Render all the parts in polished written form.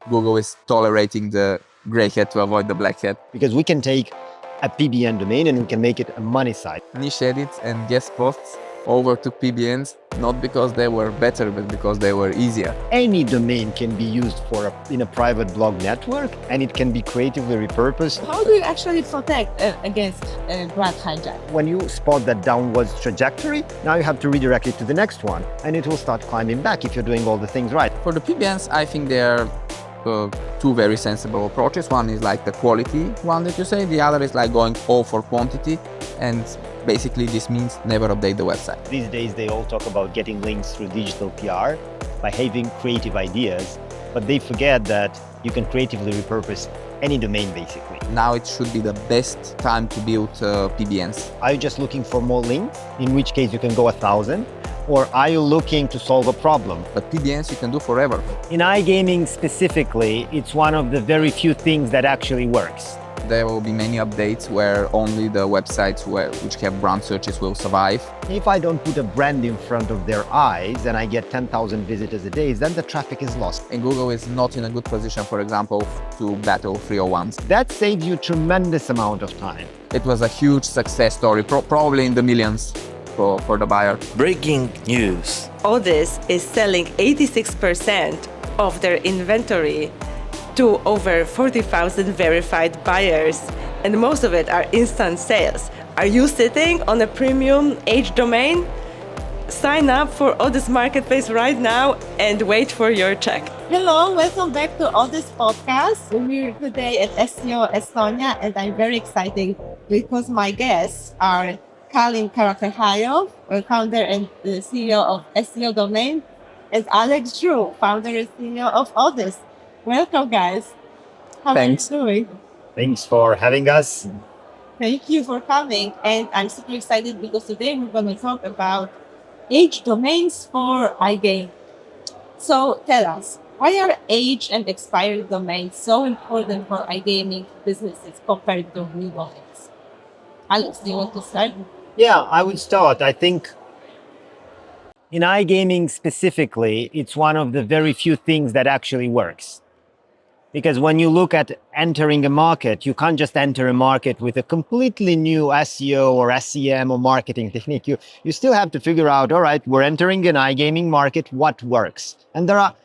Google is tolerating the gray hat to avoid the black hat. Because we can take a PBN domain and we can make it a money site. Niche edits and guest posts overtook PBNs, not because they were better, but because they were easier. Any domain can be used in a private blog network, and it can be creatively repurposed. How do you actually protect against brand hijack? When you spot that downwards trajectory, now you have to redirect it to the next one, and it will start climbing back if you're doing all the things right. For the PBNs, I think there are two very sensible approaches. One is like the quality one that you say, the other is like going all for quantity, and basically this means never update the website. These days they all talk about getting links through digital PR by having creative ideas, but they forget that you can creatively repurpose any domain basically. Now it should be the best time to build PBNs. Are you just looking for more links, in which case you can go 1,000? Or are you looking to solve a problem? But PBNs you can do forever. In iGaming specifically, it's one of the very few things that actually works. There will be many updates where only the websites which have brand searches will survive. If I don't put a brand in front of their eyes and I get 10,000 visitors a day, then the traffic is lost. And Google is not in a good position, for example, to battle 301s. That saves you a tremendous amount of time. It was a huge success story, probably in the millions for the buyer. Breaking news. Odys is selling 86% of their inventory to over 40,000 verified buyers, and most of it are instant sales. Are you sitting on a premium H domain? Sign up for Odys Marketplace right now and wait for your check. Hello, welcome back to Odys Podcast. We're today at SEO Estonia, and I'm very excited because my guests are Kalin Karakterhayo, founder and CEO of SEO Domain, and Alex Drew, founder and CEO of Odys. Welcome, guys. How Thanks. are you doing? Thanks for having us. Thank you for coming. And I'm super excited because today we're going to talk about age domains for iGaming. So tell us, why are age and expired domains so important for iGaming businesses compared to new domains? Alex, do you want to start? Yeah, I would start. I think in iGaming specifically, it's one of the very few things that actually works. Because when you look at entering a market, you can't just enter a market with a completely new SEO or SEM or marketing technique. You still have to figure out, all right, we're entering an iGaming market, what works? And there are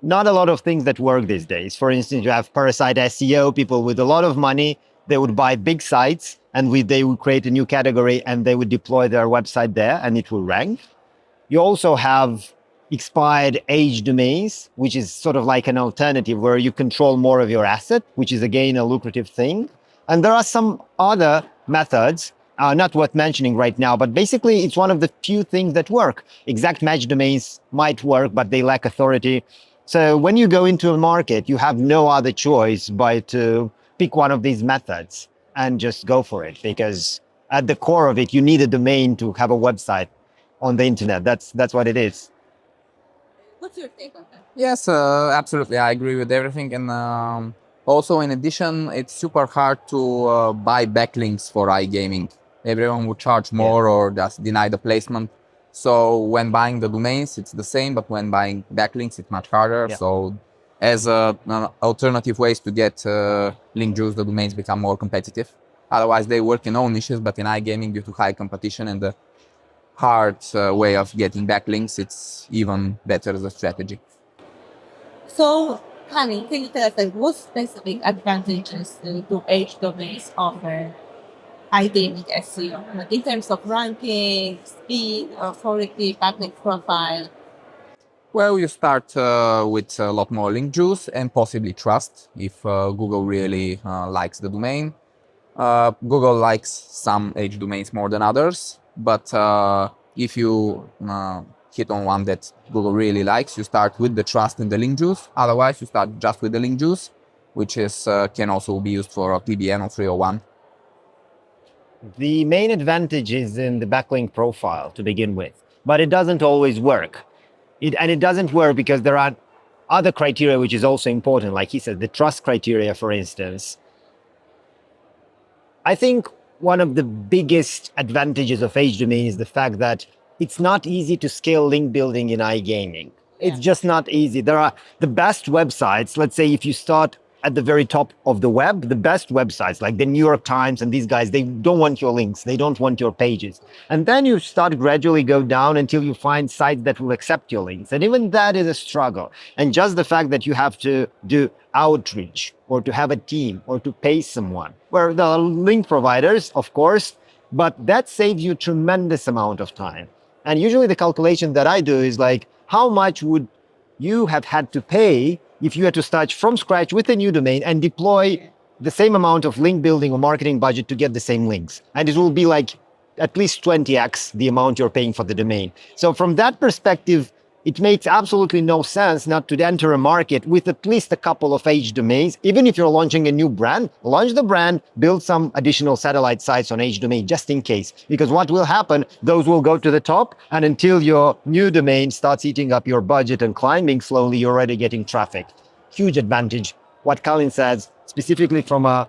not a lot of things that work these days. For instance, you have parasite SEO, people with a lot of money, they would buy big sites and they would create a new category and they would deploy their website there and it will rank. You also have expired age domains, which is sort of like an alternative where you control more of your asset, which is again a lucrative thing. And there are some other methods, not worth mentioning right now, but basically it's one of the few things that work. Exact match domains might work, but they lack authority. So when you go into a market, you have no other choice but to pick one of these methods and just go for it, because at the core of it, you need a domain to have a website on the internet. That's what it is. What's your take on that? Yes, absolutely. I agree with everything. And also, in addition, it's super hard to buy backlinks for iGaming. Everyone would charge more or just deny the placement. So when buying the domains, it's the same, but when buying backlinks, it's much harder. Yeah. So as an alternative ways to get link juice, the domains become more competitive. Otherwise, they work in all niches, but in iGaming, due to high competition and the hard way of getting backlinks, it's even better as a strategy. So, Kalin, can you tell us what specific advantages do age domains offer iGaming SEO? Like in terms of ranking, speed, authority, public profile? Well, you start with a lot more link juice and possibly trust if Google really likes the domain. Google likes some age domains more than others, but if you hit on one that Google really likes, you start with the trust and the link juice. Otherwise, you start just with the link juice, which is can also be used for a PBN or 301. The main advantage is in the backlink profile to begin with, but it doesn't always work. It doesn't work because there are other criteria which is also important, like he said, the trust criteria, for instance. I think one of the biggest advantages of age domain is the fact that it's not easy to scale link building in iGaming. It's just not easy. There are the best websites. Let's say if you start at the very top of the web, the best websites like the New York Times and these guys, they don't want your links. They don't want your pages. And then you start gradually go down until you find sites that will accept your links. And even that is a struggle. And just the fact that you have to do outreach or to have a team or to pay someone, where there are link providers, of course, but that saves you tremendous amount of time. And usually the calculation that I do is like, how much would you have had to pay if you had to start from scratch with a new domain and deploy the same amount of link building or marketing budget to get the same links? And it will be like at least 20x the amount you're paying for the domain. So from that perspective, it makes absolutely no sense not to enter a market with at least a couple of H domains. Even if you're launching a new brand, launch the brand, build some additional satellite sites on H domain just in case. Because what will happen, those will go to the top, and until your new domain starts eating up your budget and climbing slowly, you're already getting traffic. Huge advantage. What Colin says, specifically from a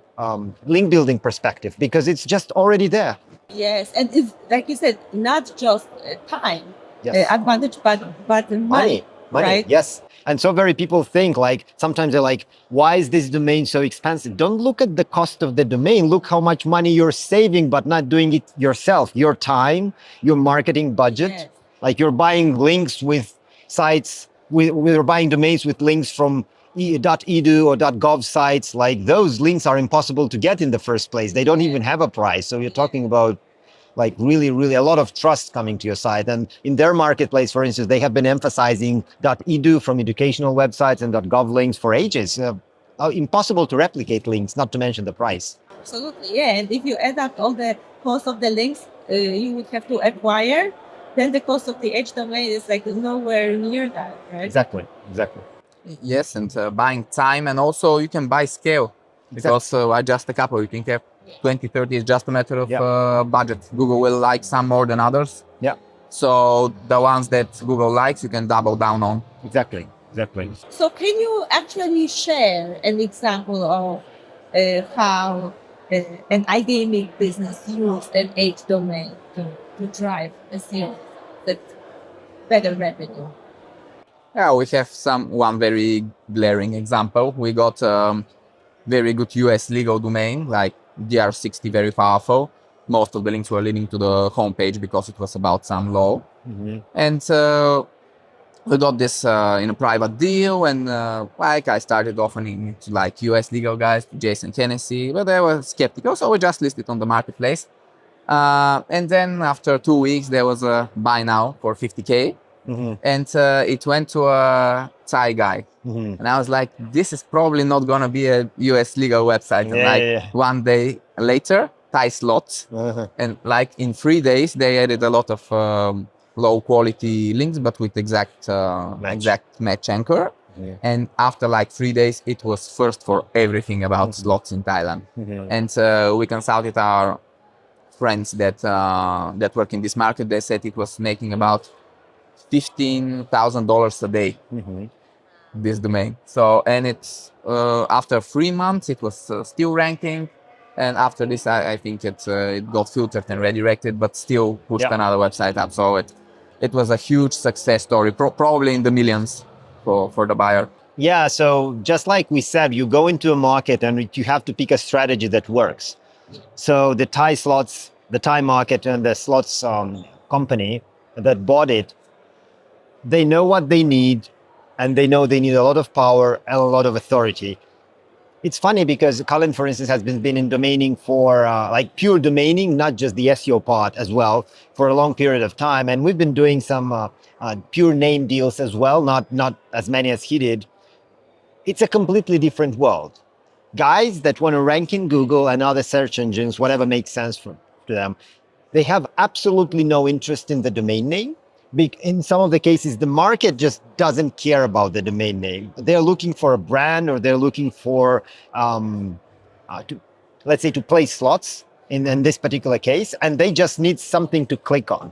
link building perspective, because it's just already there. Yes, and it's like you said, not just time. Yes. Advantage, but money, right? Yes. And so very people think like, sometimes they're like, why is this domain so expensive? Don't look at the cost of the domain. Look how much money you're saving, but not doing it yourself. Your time, your marketing budget. Yes. Like you're buying links with sites, we're buying domains with links from .edu or .gov sites. Like those links are impossible to get in the first place. They don't even have a price. So you're talking about like really, really a lot of trust coming to your site. And in their marketplace, for instance, they have been emphasizing .edu from educational websites and .gov links for ages. Impossible to replicate links, not to mention the price. Absolutely, yeah. And if you add up all the cost of the links you would have to acquire, then the cost of the H domain is like nowhere near that, right? Exactly. Yes, and buying time, and also you can buy scale. Because just a couple, you can have 20, 30 is just a matter of budget. Google will like some more than others. Yeah. So the ones that Google likes, you can double down on. Exactly. So can you actually share an example of how an iGaming business used an H domain to drive a sales that better revenue? Yeah, we have one very glaring example. We got very good US legal domain, like DR60, very powerful. Most of the links were leading to the homepage because it was about some law. Mm-hmm. And we got this in a private deal, and like I started offering to like US legal guys, Jason Tennessee, but they were skeptical, so we just listed on the marketplace. And then after 2 weeks, there was a buy now for 50K. Mm-hmm. And it went to a Thai guy. Mm-hmm. And I was like, this is probably not going to be a US legal website. And one day later, Thai slots. Uh-huh. And like in 3 days, they added a lot of low quality links, but with exact match anchor. Yeah. And after like 3 days, it was first for everything about slots in Thailand. Mm-hmm. And we consulted our friends that work in this market. They said it was making about $15,000 a day, this domain. So, and it's after 3 months, it was still ranking. And after this, I think it got filtered and redirected, but still pushed another website up. So it was a huge success story, probably in the millions for the buyer. Yeah, so just like we said, you go into a market and you have to pick a strategy that works. So the Thai market and the slots company that bought it, they know what they need, and they know they need a lot of power and a lot of authority. It's funny because Colin, for instance, has been in domaining for like pure domaining, not just the SEO part as well, for a long period of time. And we've been doing some pure name deals as well, not as many as he did. It's a completely different world. Guys that want to rank in Google and other search engines, whatever makes sense to them, they have absolutely no interest in the domain name. In some of the cases, the market just doesn't care about the domain name. They're looking for a brand, or they're looking for, to play slots in this particular case, and they just need something to click on.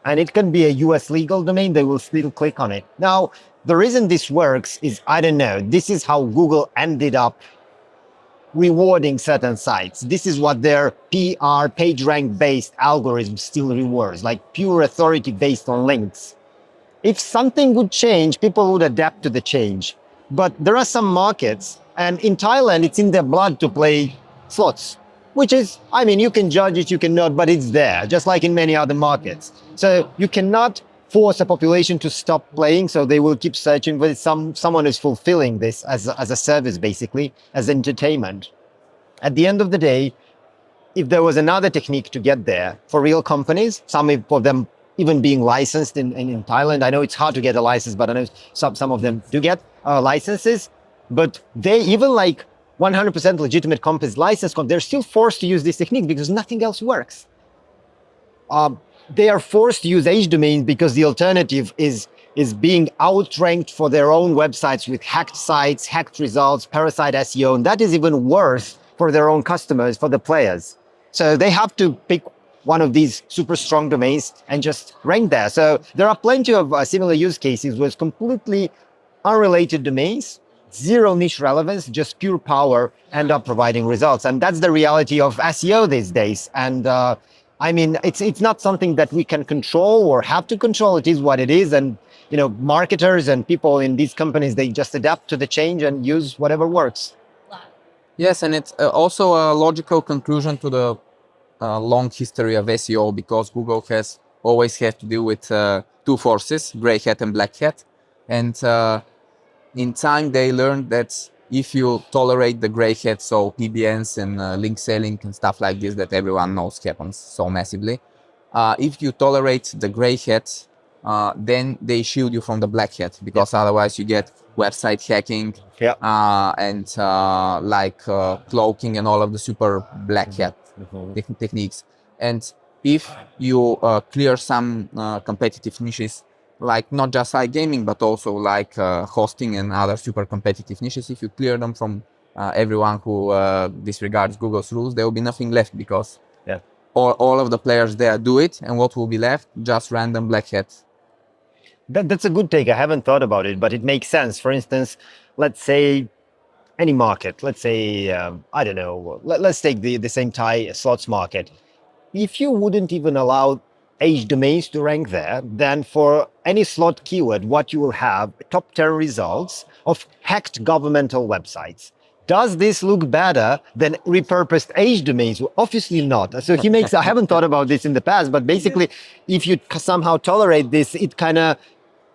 And it can be a US legal domain, they will still click on it. Now, the reason this works is, I don't know, this is how Google ended up rewarding certain sites. This is what their PR, page rank based algorithm still rewards, like pure authority based on links. If something would change, people would adapt to the change. But there are some markets, and in Thailand, it's in their blood to play slots, which is, I mean, you can judge it, you can not, but it's there, just like in many other markets. So you cannot force a population to stop playing, so they will keep searching, but someone is fulfilling this as a service, basically, as entertainment. At the end of the day, if there was another technique to get there for real companies, some of them even being licensed in Thailand. I know it's hard to get a license, but I know some of them do get licenses. But they even like 100% legitimate companies, they're still forced to use this technique because nothing else works. They are forced to use H domains because the alternative is being outranked for their own websites with hacked sites, hacked results, parasite SEO, and that is even worse for their own customers, for the players. So they have to pick one of these super strong domains and just rank there. So there are plenty of similar use cases with completely unrelated domains, zero niche relevance, just pure power, end up providing results. And that's the reality of SEO these days. And I mean, it's not something that we can control or have to control. It is what it is. And, you know, marketers and people in these companies, they just adapt to the change and use whatever works. Yes, and it's also a logical conclusion to the long history of SEO, because Google has always had to deal with two forces, gray hat and black hat. And in time, they learned that if you tolerate the gray hat, so PBNs and link selling and stuff like this that everyone knows happens so massively, if you tolerate the gray hat, then they shield you from the black hat, because otherwise you get website hacking and cloaking and all of the super black hat techniques. And if you clear some competitive niches, like not just iGaming, but also like hosting and other super competitive niches, if you clear them from everyone who disregards Google's rules, there will be nothing left, because all of the players there do it, and what will be left? Just random black hats. That's a good take. I haven't thought about it, but it makes sense. For instance, let's say any market, let's say, I don't know, let's take the same Thai slots market. If you wouldn't even allow H domains to rank there, then for any slot keyword, what you will have top 10 results of hacked governmental websites. Does this look better than repurposed H domains? Well, obviously not. So he makes, I haven't thought about this in the past, but basically, if you somehow tolerate this, it kind of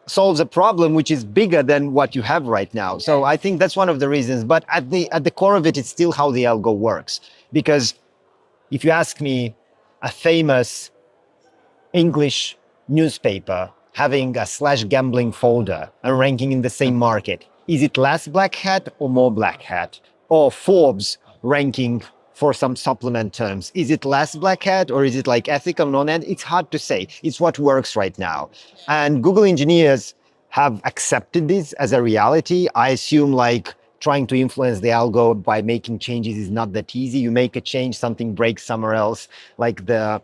solves a problem which is bigger than what you have right now. So I think that's one of the reasons. But at the core of it, it's still how the algo works. Because if you ask me, a famous English newspaper having a /gambling folder and ranking in the same market, is it less black hat or more black hat? Or Forbes ranking for some supplement terms, is it less black hat or is it like ethical, non-ethical? It's hard to say. It's what works right now. And Google engineers have accepted this as a reality. I assume like trying to influence the algo by making changes is not that easy. You make a change, something breaks somewhere else, like the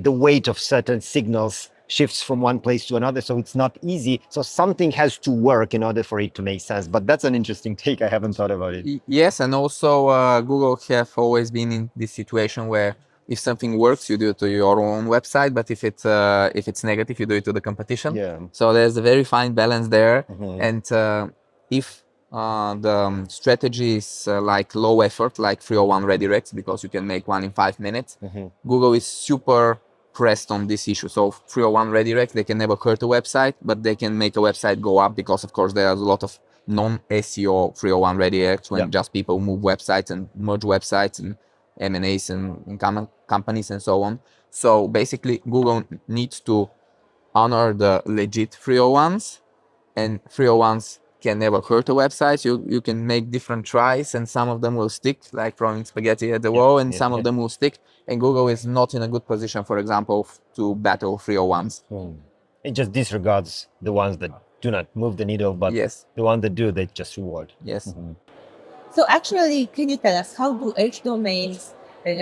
weight of certain signals shifts from one place to another. So it's not easy. So something has to work in order for it to make sense. But that's an interesting take. I haven't thought about it. Yes, and also Google have always been in this situation where if something works, you do it to your own website. But if it's negative, you do it to the competition. Yeah. So there's a very fine balance there. And if the strategy is like low effort, like 301 redirects, because you can make one in 5 minutes, Google is super pressed on this issue. So 301 redirect, they can never hurt a website, but they can make a website go up, because of course there's a lot of non-SEO 301 redirects when just people move websites and merge websites and M&As and companies and so on. So basically Google needs to honor the legit 301s, and 301s can never hurt a website. You can make different tries, and some of them will stick, like throwing spaghetti at the wall, and some of them will stick. And Google is not in a good position, for example, to battle 301s. It just disregards the ones that do not move the needle, but the ones that do, they just reward. Yes. So actually, can you tell us how do H domains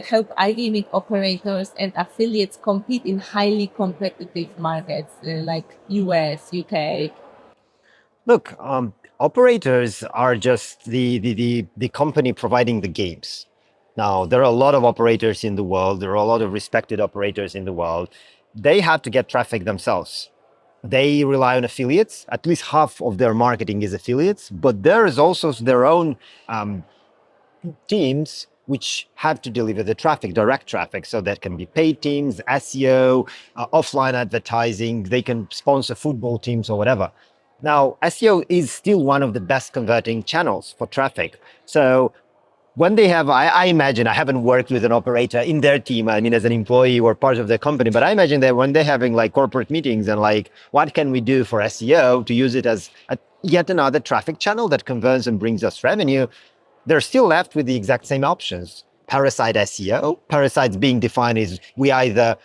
help iGaming operators and affiliates compete in highly competitive markets like US, UK? Look, operators are just the company providing the games. Now, there are a lot of operators in the world. There are a lot of respected operators in the world. They have to get traffic themselves. They rely on affiliates. At least half of their marketing is affiliates, but there is also their own teams which have to deliver the traffic, direct traffic. So that can be paid teams, SEO, offline advertising. They can sponsor football teams or whatever. Now, SEO is still one of the best converting channels for traffic. So when they have, I imagine, I haven't worked with an operator in their team, I mean, as an employee or part of their company, but I imagine that when they're having like corporate meetings and like, what can we do for SEO to use it as yet another traffic channel that converts and brings us revenue, they're still left with the exact same options. Parasite SEO. Parasites being defined is we either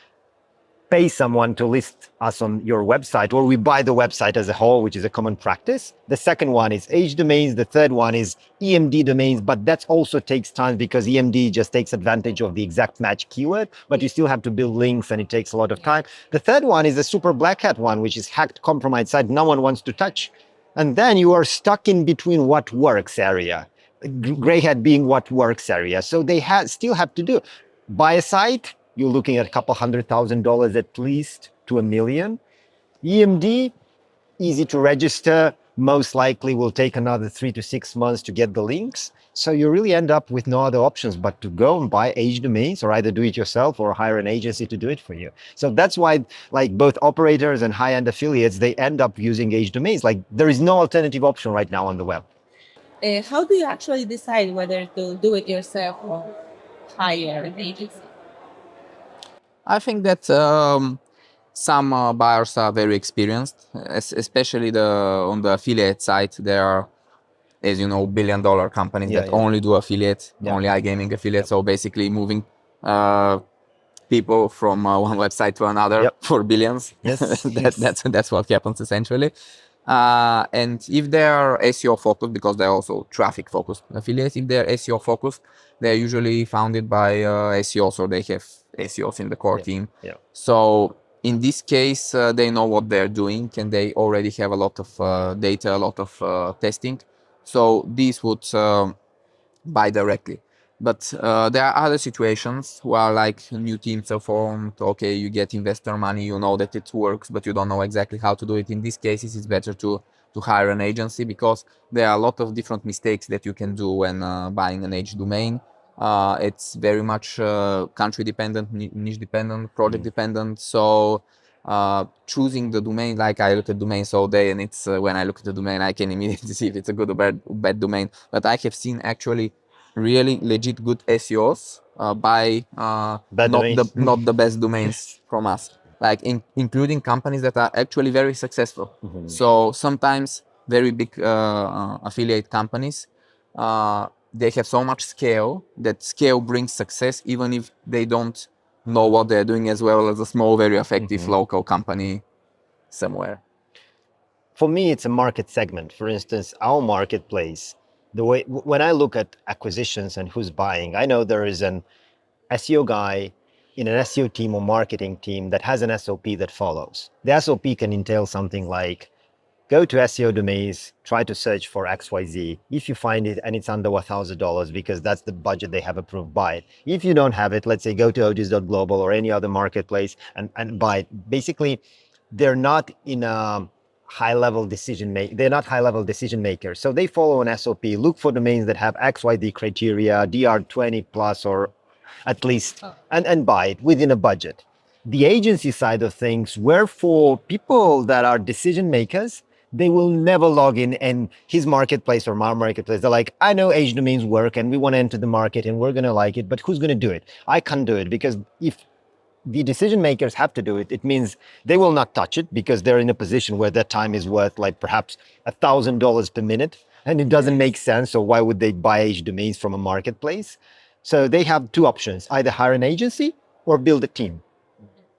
pay someone to list us on your website or we buy the website as a whole, which is a common practice. The second one is age domains. The third one is EMD domains, but that also takes time because EMD just takes advantage of the exact match keyword, but you still have to build links and it takes a lot of time. The third one is the super black hat one, which is hacked, compromised site no one wants to touch. And then you are stuck in between what works area, gray hat being what works area. So they still have to do buy a site. You're looking at a couple $100,000 at least to $1 million. EMD, easy to register, most likely will take another 3 to 6 months to get the links. So you really end up with no other options but to go and buy age domains or either do it yourself or hire an agency to do it for you. So that's why like both operators and high-end affiliates, they end up using age domains. Like there is no alternative option right now on the web. How do you actually decide whether to do it yourself or hire an agency? I think that some buyers are very experienced, especially on the affiliate side. There are, as you know, billion-dollar companies that only do affiliate, only iGaming affiliate. So basically moving people from one website to another for billions. Yes. That's what happens essentially. And if they are SEO focused, because they're also traffic focused affiliates, if they're SEO focused, they're usually founded by SEOs or they have SEOs in the core team. So in this case, they know what they're doing and they already have a lot of data, a lot of testing. So these would buy directly. But there are other situations where like new teams are formed, okay, you get investor money, you know that it works, but you don't know exactly how to do it. In these cases, it's better to hire an agency because there are a lot of different mistakes that you can do when buying an age domain. It's very much country dependent, niche dependent, project dependent. So choosing the domain, like I look at domains all day and it's when I look at the domain, I can immediately see if it's a good or bad domain. But I have seen actually really legit good SEOs buy not the best domains from us, like including companies that are actually very successful. So sometimes very big affiliate companies, they have so much scale that scale brings success even if they don't know what they're doing as well as a small, very effective local company somewhere. For me, it's a market segment. For instance, our marketplace, the way when I look at acquisitions and who's buying, I know there is an SEO guy in an SEO team or marketing team that has an SOP that follows. The SOP can entail something like go to SEO domains, try to search for XYZ. If you find it and it's under $1,000 because that's the budget they have approved, buy it. If you don't have it, let's say go to Odys.global or any other marketplace and buy it. Basically, they're not in a high-level they're not high-level decision makers. So they follow an SOP, look for domains that have XYZ criteria, DR20 plus or at least, and buy it within a budget. The agency side of things, where for people that are decision makers, they will never log in his marketplace or my marketplace. They're like, I know age domains work and we want to enter the market and we're going to like it, but who's going to do it? I can't do it because if the decision makers have to do it, it means they will not touch it because they're in a position where their time is worth like perhaps $1,000 per minute and it doesn't make sense. So why would they buy age domains from a marketplace? So they have two options, either hire an agency or build a team.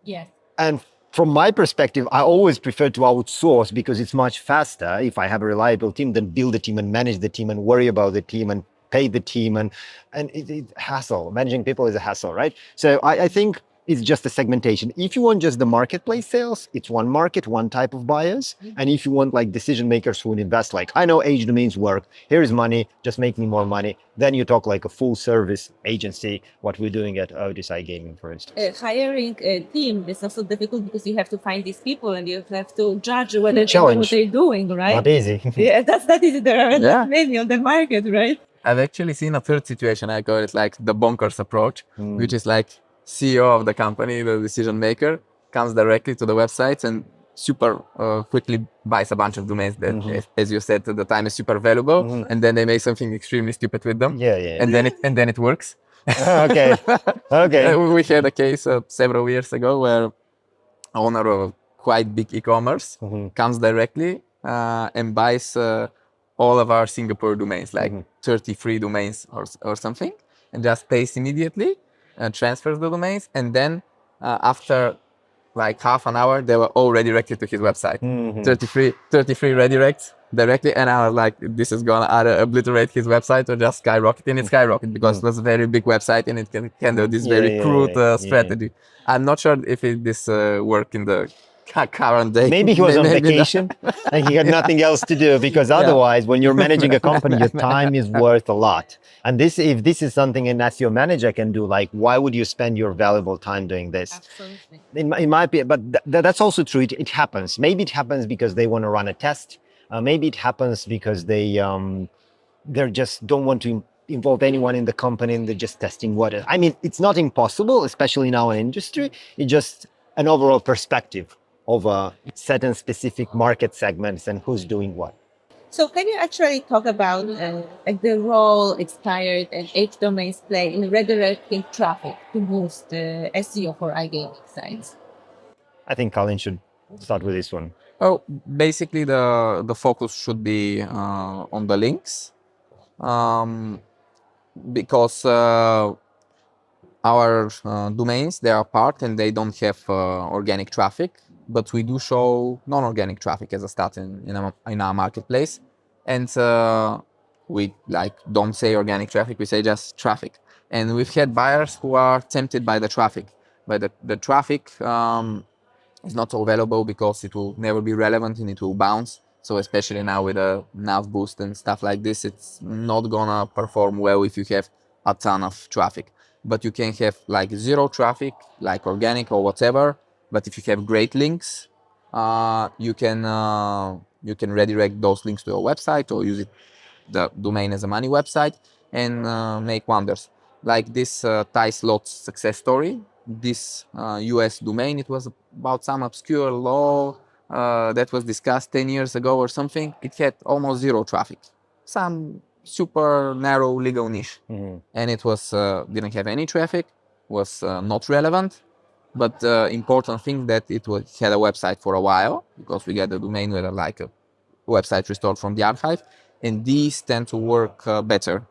Yes. And from my perspective, I always prefer to outsource because it's much faster if I have a reliable team than build a team and manage the team and worry about the team and pay the team. And it's hassle. Managing people is a hassle, right? So I think it's just a segmentation. If you want just the marketplace sales, it's one market, one type of buyers. And if you want like decision makers who would invest, like, I know age domains work, here is money, just make me more money. Then you talk like a full service agency, what we're doing at Odys iGaming, for instance. Hiring a team is also difficult because you have to find these people and you have to judge whether they know Challenge. what they're doing, right? Not easy. Yeah, that's not easy. There are Yeah. not many on the market, right? I've actually seen a third situation. I call it like the bonkers approach, which is like CEO of the company, the decision maker, comes directly to the websites and super quickly buys a bunch of domains that, as you said, at the time is super valuable, and then they make something extremely stupid with them. Yeah. And then it works. Okay. Okay. We had a case several years ago where owner of a quite big e-commerce comes directly and buys all of our Singapore domains, like 33 domains or something, and just pays immediately and transfers the domains. And then after like half an hour, they were all redirected to his website. 33 redirects directly. And I was like, this is going to either obliterate his website or just skyrocket. And it skyrocketed because it was a very big website and it can handle this very crude strategy. I'm not sure if this work in the current day. Maybe he was on Maybe vacation and he had nothing else to do, because otherwise, when you're managing a company, your time is worth a lot. And if this is something an SEO manager can do, like, why would you spend your valuable time doing this? Absolutely. It might be, but that's also true. It happens. Maybe it happens because they want to run a test. Maybe it happens because they just don't want to involve anyone in the company and they're just testing water. I mean, it's not impossible, especially in our industry. It's just an overall perspective of certain specific market segments and who's doing what. So can you actually talk about like the role expired and age domains play in redirecting traffic to boost SEO for iGaming sites? I think Colin should start with this one. Oh, basically the focus should be on the links, because our domains, they are part and they don't have organic traffic, but we do show non-organic traffic as a stat in our marketplace. And we like don't say organic traffic, we say just traffic. And we've had buyers who are tempted by the traffic, but the traffic is not so valuable because it will never be relevant and it will bounce. So especially now with a nav boost and stuff like this, it's not gonna perform well if you have a ton of traffic. But you can have like zero traffic, like organic or whatever. But if you have great links, you can redirect those links to your website or use the domain as a money website and make wonders. Like this Thai slots success story, this US domain, it was about some obscure law that was discussed 10 years ago or something. It had almost zero traffic, some super narrow legal niche, and it was didn't have any traffic, was not relevant. But the important thing that it had a website for a while, because we get the domain with like a website restored from the archive, and these tend to work better.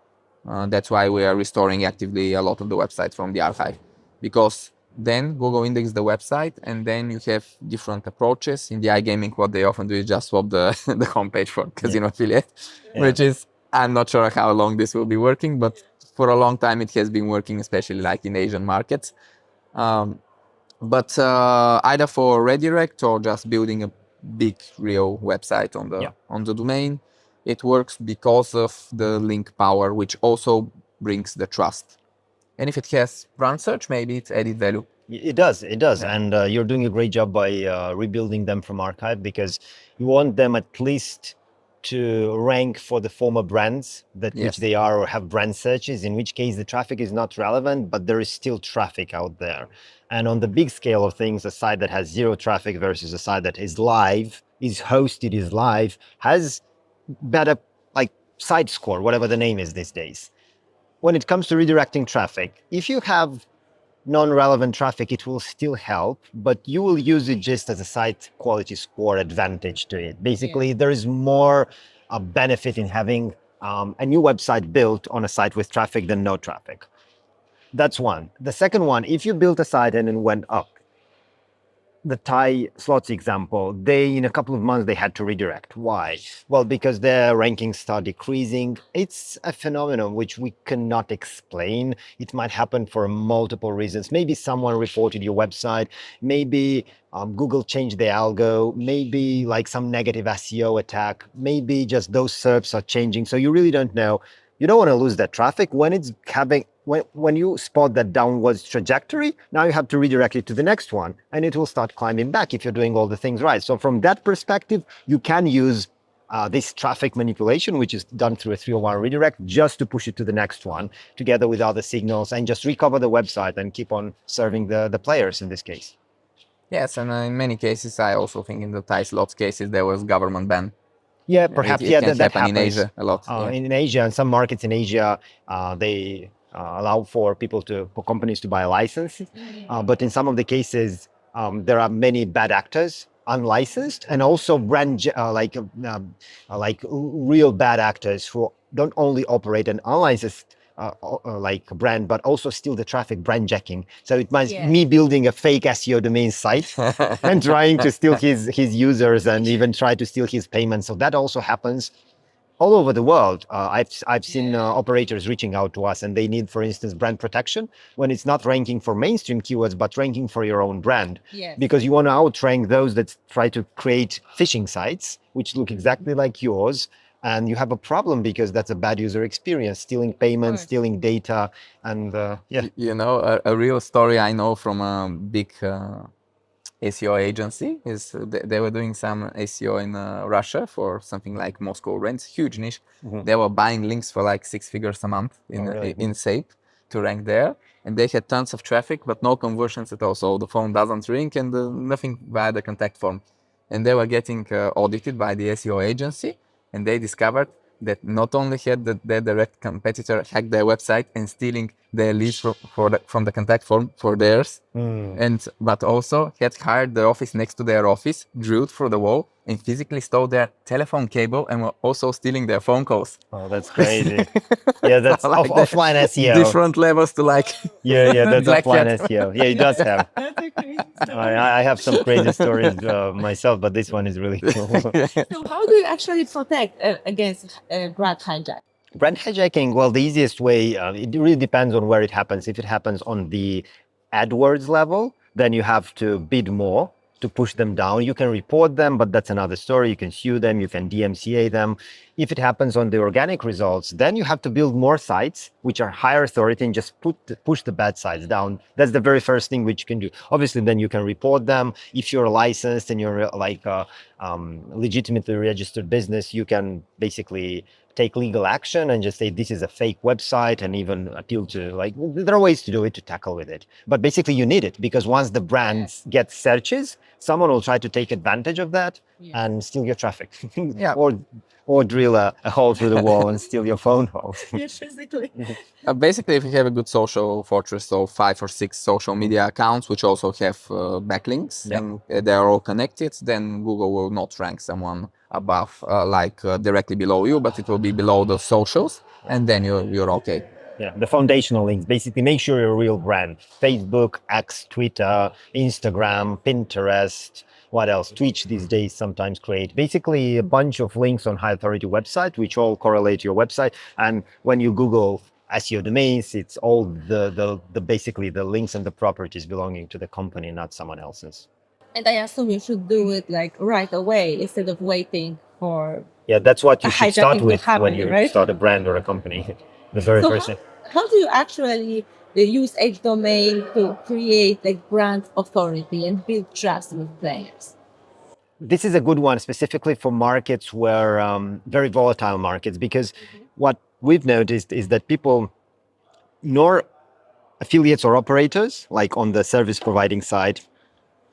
That's why we are restoring actively a lot of the websites from the archive, because then Google indexes the website, and then you have different approaches. In the iGaming, what they often do is just swap the homepage for casino affiliate, which is, I'm not sure how long this will be working, but for a long time it has been working, especially like in Asian markets. But either for redirect or just building a big real website on the domain, it works because of the link power, which also brings the trust. And if it has brand search, maybe it's added value. It does. And you're doing a great job by rebuilding them from archive, because you want them at least to rank for the former brands which they are, or have brand searches, in which case the traffic is not relevant, but there is still traffic out there. And on the big scale of things, a site that has zero traffic versus a site that is live, is hosted, is live, has better like site score, whatever the name is these days. When it comes to redirecting traffic, if you have non-relevant traffic, it will still help, but you will use it just as a site quality score advantage to it. Basically, there is more benefit in having a new website built on a site with traffic than no traffic. That's one. The second one, if you built a site and it went up, the Thai slots example, they in a couple of months they had to redirect. Why? Well, because their rankings start decreasing. It's a phenomenon which we cannot explain. It might happen for multiple reasons. Maybe someone reported your website. Maybe Google changed the algo. Maybe like some negative SEO attack. Maybe just those SERPs are changing. So you really don't know. You don't want to lose that traffic when it's having when you spot that downwards trajectory. Now you have to redirect it to the next one, and it will start climbing back if you're doing all the things right. So from that perspective, you can use this traffic manipulation, which is done through a 301 redirect, just to push it to the next one, together with other signals, and just recover the website and keep on serving the players in this case. Yes, and in many cases, I also think in the Thai slots cases there was government ban. Yeah, perhaps. It Yeah, can that happen happens in Asia a lot. Yeah. in Asia, and some markets in Asia, they allow for companies to buy a license. But in some of the cases, there are many bad actors, unlicensed, and also like real bad actors who don't only operate an unlicensed like brand, but also steal the traffic, brand jacking. So it might me building a fake SEO domain site and trying to steal his users and even try to steal his payments. So that also happens all over the world. I've seen operators reaching out to us, and they need, for instance, brand protection when it's not ranking for mainstream keywords, but ranking for your own brand. Yes. Because you want to outrank those that try to create phishing sites, which look exactly like yours. And you have a problem because that's a bad user experience, stealing payments, stealing data. And yeah. You know, a real story I know from a big SEO agency is they were doing some SEO in Russia for something like Moscow Rents, huge niche. They were buying links for like 6 figures a month in SAP to rank there. And they had tons of traffic, but no conversions at all. So the phone doesn't ring and nothing via the contact form. And they were getting audited by the SEO agency. And they discovered that not only had their direct competitor hack their website and stealing their leads from the contact form for theirs, but also had hired the office next to their office, drilled through the wall, and physically stole their telephone cable and were also stealing their phone calls. Oh, that's crazy. Yeah, that's Like offline SEO. Different levels to like. Yeah, that's Black offline hat. SEO. Yeah, it does have. That's a crazy story. I have some crazy stories myself, but this one is really cool. So how do you actually protect against brand hijack? Brand hijacking, well, the easiest way, it really depends on where it happens. If it happens on the AdWords level, then you have to bid more to push them down. You can report them, but that's another story. You can sue them, you can DMCA them. If it happens on the organic results, then you have to build more sites which are higher authority and just push the bad sites down. That's the very first thing which you can do. Obviously, then you can report them. If you're licensed and you're like a legitimately registered business, you can basically take legal action and just say this is a fake website, and even appeal to, like, there are ways to do it, to tackle with it. But basically you need it, because once the brand gets searches, someone will try to take advantage of that and steal your traffic. Yeah. or drill a hole through the wall and steal your phone calls. Yes, physically. Basically, if you have a good social fortress, so 5 or 6 social media accounts, which also have backlinks, and they're all connected, then Google will not rank someone above, directly below you, but it will be below the socials, and then you're okay. Yeah, the foundational links. Basically, make sure you're a real brand. Facebook, X, Twitter, Instagram, Pinterest. What else? Twitch these days sometimes create basically a bunch of links on high authority website, which all correlate to your website. And when you Google SEO domains, it's all the basically the links and the properties belonging to the company, not someone else's. And I assume you should do it like right away instead of waiting for. Yeah, that's what you should start hijacking to with happen, when you right? start a brand or a company. The very So first thing. how do you actually use H domain to create like brand authority and build trust with players? This is a good one specifically for markets where very volatile markets, because what we've noticed is that people, nor affiliates or operators, like on the service providing side,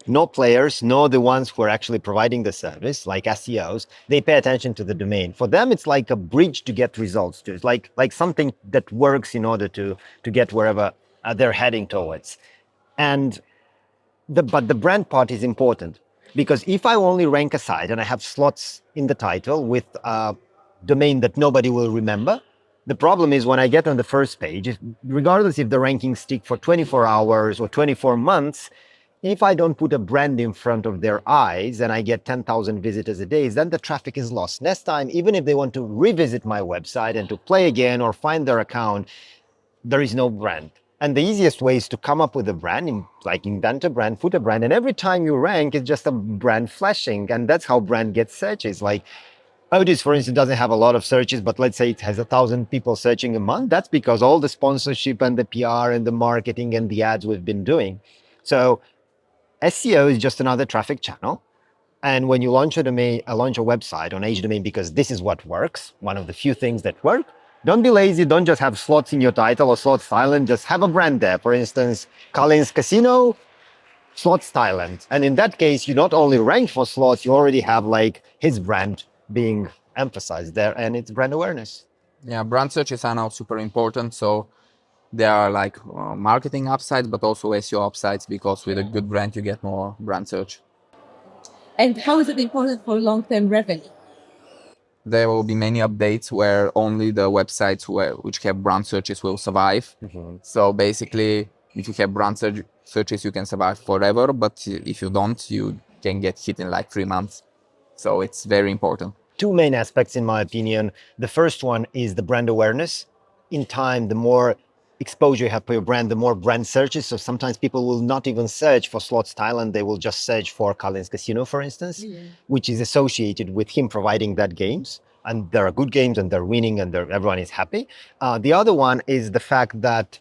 no players, nor the ones who are actually providing the service, like SEOs, they pay attention to the domain. For them, it's like a bridge to get results to. It's like something that works in order to get wherever they're heading towards. But the brand part is important, because if I only rank a site and I have slots in the title with a domain that nobody will remember, the problem is when I get on the first page, regardless if the rankings stick for 24 hours or 24 months, If I don't put a brand in front of their eyes and I get 10,000 visitors a day, then the traffic is lost. Next time, even if they want to revisit my website and to play again or find their account, there is no brand. And the easiest way is to come up with a brand, like invent a brand, put a brand, and every time you rank, it's just a brand flashing. And that's how brand gets searches. Like Odys, for instance, doesn't have a lot of searches, but let's say it has 1,000 people searching a month. That's because all the sponsorship and the PR and the marketing and the ads we've been doing. So SEO is just another traffic channel. And when you launch a domain, launch a website on Hdomain, because this is what works, one of the few things that work, don't be lazy. Don't just have slots in your title or slots Thailand. Just have a brand there. For instance, Colin's Casino, slots Thailand. And in that case, you not only rank for slots, you already have like his brand being emphasized there, and it's brand awareness. Yeah, brand searches are now super important. So there are like marketing upsides, but also SEO upsides, because with a good brand, you get more brand search. And how is it important for long-term revenue? There will be many updates where only the websites which have brand searches will survive. So basically, if you have brand searches, you can survive forever. But if you don't, you can get hit in like 3 months. So it's very important. Two main aspects, in my opinion. The first one is the brand awareness. In time, the more exposure you have for your brand, the more brand searches. So sometimes people will not even search for Slots Thailand. They will just search for Colin's Casino, for instance, which is associated with him providing that games. And there are good games and they're winning and everyone is happy. The other one is the fact that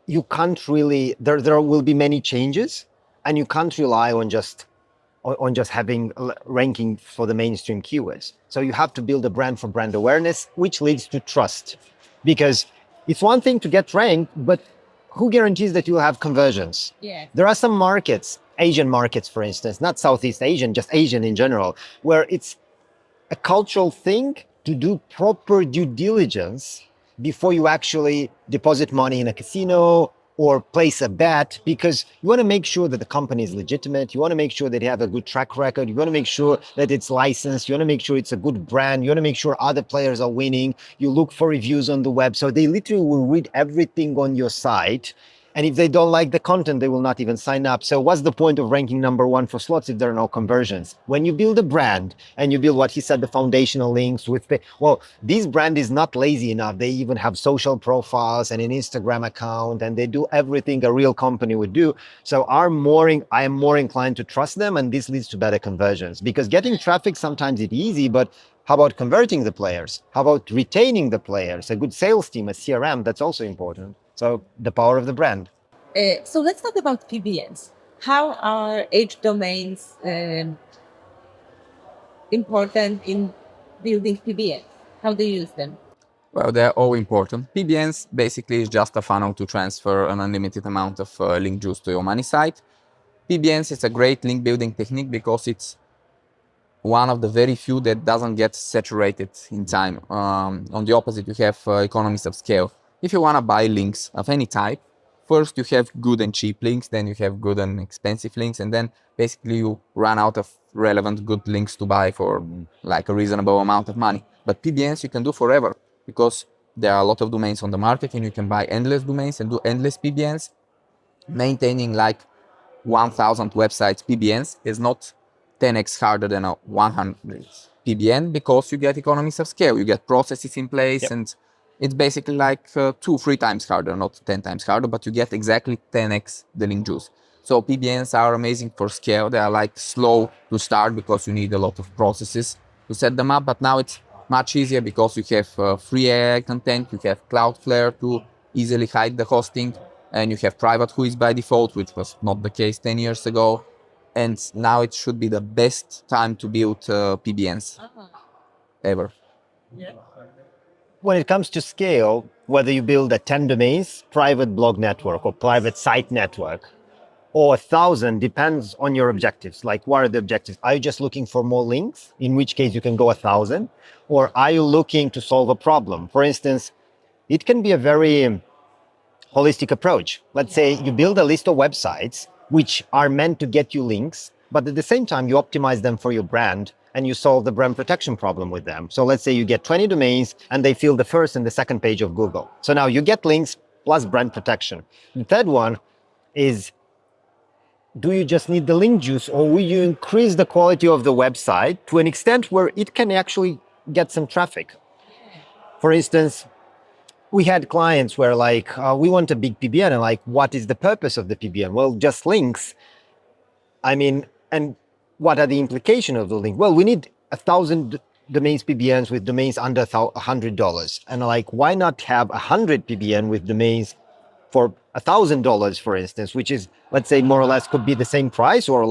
you can't really, there will be many changes, and you can't rely on just having ranking for the mainstream keywords. So you have to build a brand for brand awareness, which leads to trust. Because it's one thing to get ranked, but who guarantees that you'll have conversions? Yeah. There are some markets, Asian markets, for instance, not Southeast Asian, just Asian in general, where it's a cultural thing to do proper due diligence before you actually deposit money in a casino or place a bet, because you want to make sure that the company is legitimate. You want to make sure that they have a good track record. You want to make sure that it's licensed. You want to make sure it's a good brand. You want to make sure other players are winning. You look for reviews on the web. So they literally will read everything on your site. And if they don't like the content, they will not even sign up. So what's the point of ranking number one for slots if there are no conversions? When you build a brand and you build what he said, the foundational links with, this brand is not lazy enough. They even have social profiles and an Instagram account, and they do everything a real company would do. So I am more inclined to trust them, and this leads to better conversions, because getting traffic, sometimes it's easy, but how about converting the players? How about retaining the players? A good sales team, a CRM, that's also important. So the power of the brand. So let's talk about PBNs. How are H domains important in building PBNs? How do you use them? Well, they're all important. PBNs basically is just a funnel to transfer an unlimited amount of link juice to your money site. PBNs is a great link building technique because it's one of the very few that doesn't get saturated in time. On the opposite, you have economies of scale. If you want to buy links of any type, first you have good and cheap links, then you have good and expensive links, and then basically you run out of relevant good links to buy for like a reasonable amount of money. But PBNs you can do forever, because there are a lot of domains on the market and you can buy endless domains and do endless PBNs. Maintaining like 1,000 websites PBNs is not 10x harder than a 100 PBN, because you get economies of scale, you get processes in place, and it's basically like 2-3 times harder, not 10 times harder, but you get exactly 10x the link juice. So PBNs are amazing for scale. They are like slow to start because you need a lot of processes to set them up, but now it's much easier because you have free AI content, you have Cloudflare to easily hide the hosting, and you have private whois by default, which was not the case 10 years ago. And now it should be the best time to build PBNs ever. When it comes to scale, whether you build a 10 domains, private blog network or private site network, or 1,000, depends on your objectives. Like, what are the objectives? Are you just looking for more links, in which case you can go 1,000? Or are you looking to solve a problem? For instance, it can be a very holistic approach. Let's say you build a list of websites which are meant to get you links, but at the same time, you optimize them for your brand and you solve the brand protection problem with them. So let's say you get 20 domains and they fill the first and the second page of Google. So now you get links plus brand protection. The third one is, do you just need the link juice, or will you increase the quality of the website to an extent where it can actually get some traffic? For instance, we had clients where we want a big PBN, and what is the purpose of the PBN? Well, just links. I mean, and what are the implications of the link? Well, we need 1,000 domains PBNs with domains under $100. And why not have 100 PBN with domains for $1,000, for instance, which is, let's say, more or less could be the same price, or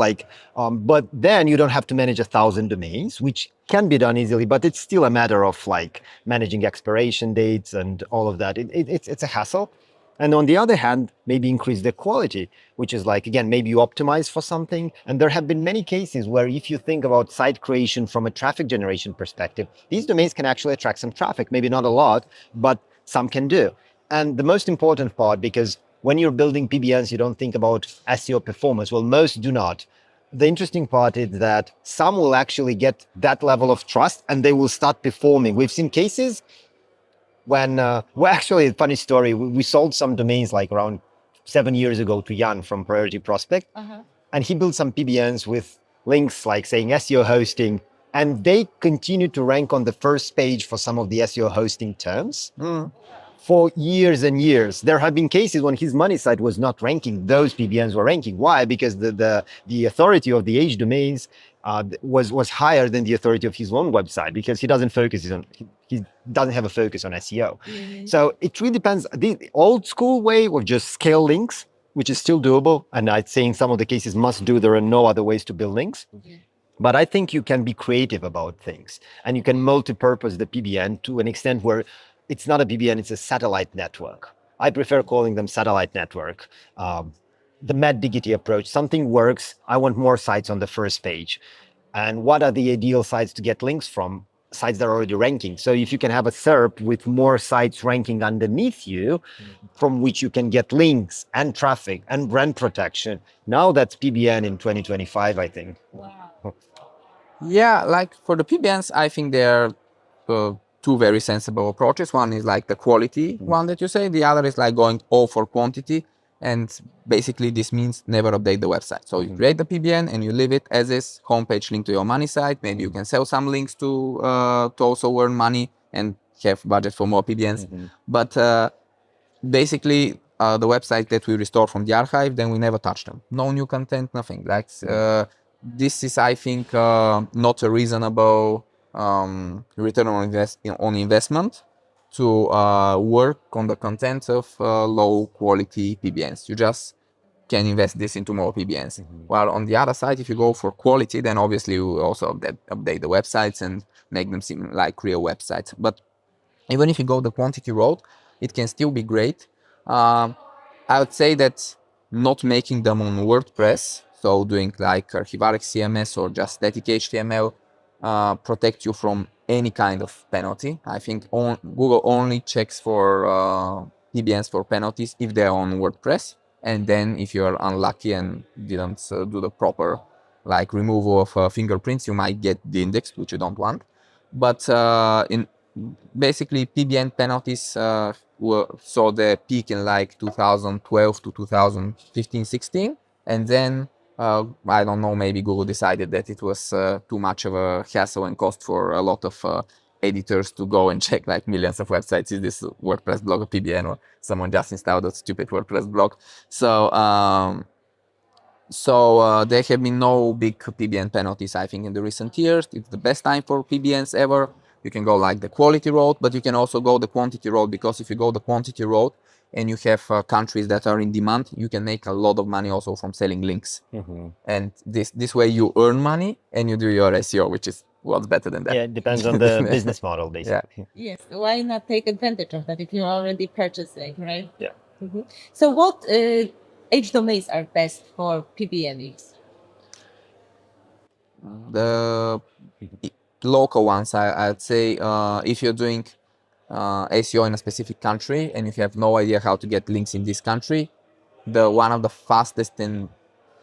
but then you don't have to manage 1,000 domains, which can be done easily, but it's still a matter of managing expiration dates and all of that. It's a hassle. And on the other hand, maybe increase the quality, which is again, maybe you optimize for something. And there have been many cases where if you think about site creation from a traffic generation perspective, these domains can actually attract some traffic, maybe not a lot, but some can do. And the most important part, because when you're building PBNs, you don't think about SEO performance. Well, most do not. The interesting part is that some will actually get that level of trust and they will start performing. We've seen cases when, actually, a funny story, we sold some domains around 7 years ago to Jan from Priority Prospect. And he built some PBNs with links saying SEO hosting, and they continue to rank on the first page for some of the SEO hosting terms. For years and years. There have been cases when his money site was not ranking, those PBNs were ranking. Why? Because the authority of the H domains was higher than the authority of his own website, because he doesn't have a focus on SEO. So it really depends. The old school way of just scale links, which is still doable, and I'd say in some of the cases must do, there are no other ways to build links. But I think you can be creative about things, and you can multi-purpose the PBN to an extent where it's not a PBN, it's a satellite network. I prefer calling them satellite network. The Mad Diggity approach, something works, I want more sites on the first page. And what are the ideal sites to get links from? Sites that are already ranking. So if you can have a SERP with more sites ranking underneath you, from which you can get links and traffic and brand protection, now that's PBN in 2025, I think. Wow. Yeah, for the PBNs, I think they're two very sensible approaches. One is the quality one that you say. The other is going all for quantity. And basically this means never update the website. So you create the PBN and you leave it as is, homepage link to your money site. Maybe you can sell some links to also earn money and have budget for more PBNs. But basically the website that we restore from the archive, then we never touch them. No new content, nothing. This is, I think, not a reasonable return on investment to work on the content of low quality PBNs. You just can invest this into more PBNs. While on the other side, if you go for quality, then obviously you also update the websites and make them seem like real websites. But even if you go the quantity road, it can still be great. I would say that not making them on WordPress, so doing archivaric CMS or just static HTML, protect you from any kind of penalty. I think Google only checks for PBNs for penalties if they're on WordPress, and then if you're unlucky and didn't do the proper removal of fingerprints, you might get the index, which you don't want. But in basically PBN penalties saw the peak in 2012 to 2015-16, and then I don't know, maybe Google decided that it was too much of a hassle and cost for a lot of editors to go and check millions of websites. Is this WordPress blog a PBN, or someone just installed a stupid WordPress blog? So there have been no big PBN penalties, I think, in the recent years. It's the best time for PBNs ever. You can go the quality road, but you can also go the quantity road, because if you go the quantity road and you have countries that are in demand, you can make a lot of money also from selling links. And this way you earn money and you do your SEO, which is what's better than that. Yeah, it depends on the business model, basically. Yes, why not take advantage of that if you're already purchasing, right? Yeah. So what H domains are best for PBNs? The local ones, I'd say, if you're doing SEO in a specific country and you have no idea how to get links in this country, one of the fastest and